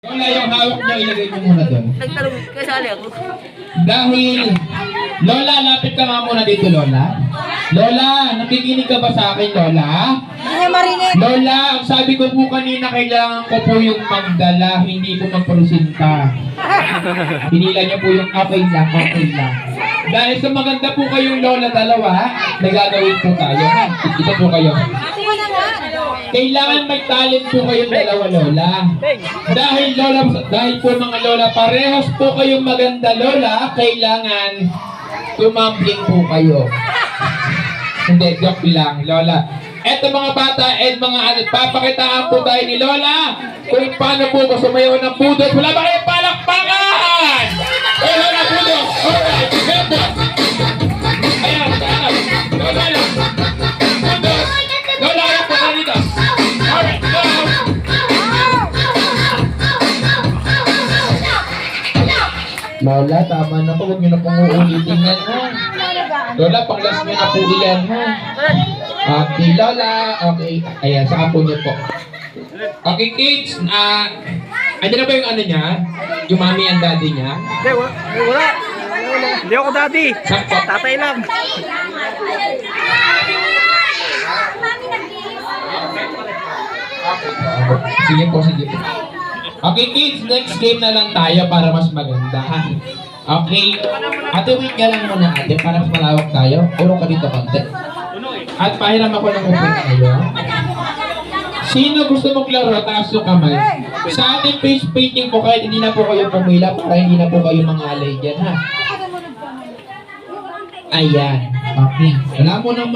Wala yung hawak niyo, ilagay niyo muna doon. Nagtanong, kasali ako. Dahil, Lola, lapit ka nga muna dito, Lola. Lola, nakikinig ka ba sa akin, Lola? Hindi niya marinig. Lola, ang sabi ko po kanina, kailangan ko po yung magdala, hindi po magprosinta. Pinila niyo po yung okay lang, okay lang. Dahil sa maganda po kayong Lola dalawa, nagagawin po tayo. Ito po kayo. Kailangan may talent po kayong dalawa, Lola. Dahil Lola, dahil po mga Lola, parehas po kayong maganda, Lola, kailangan tumambling po kayo. Hindi, joke lang, Lola. Eto mga bata at mga ano, papakitaan po tayo ni Lola kung paano po sumayaw ng budot. Wala ba kayong palakpakan? Eh, Lola, budot! Alright, budot! Ayan, ayan. Lola, budot! Lola, ayan po na dito. Alright, go! Lola, tama na po. Huwag niyo na pong uulitin yan, ha? Lola, pang-last niyo na po yan, ha? Okay, Lola. Okay. Ayan, sa apo niyo po. Okay, kids. Ano na ba yung ano niya? Yung mami and daddy niya? Hindi, wala. Hindi ako daddy. Sakto. Tatay lang. Sige po, sige po. Okay, kids. Next game na lang tayo para mas maganda, ha? Okay. Ate, wait ka lang muna, ate, para mas malawak tayo. Urong ka dito konti. At pahiram ako ng upin kayo. Sino gusto maglaro? Taas yung kamay. Sa ating face painting po kahit hindi na po kayo pumila para hindi na po kayo mangalay dyan, ha? Ayan. Okay. Wala mo nang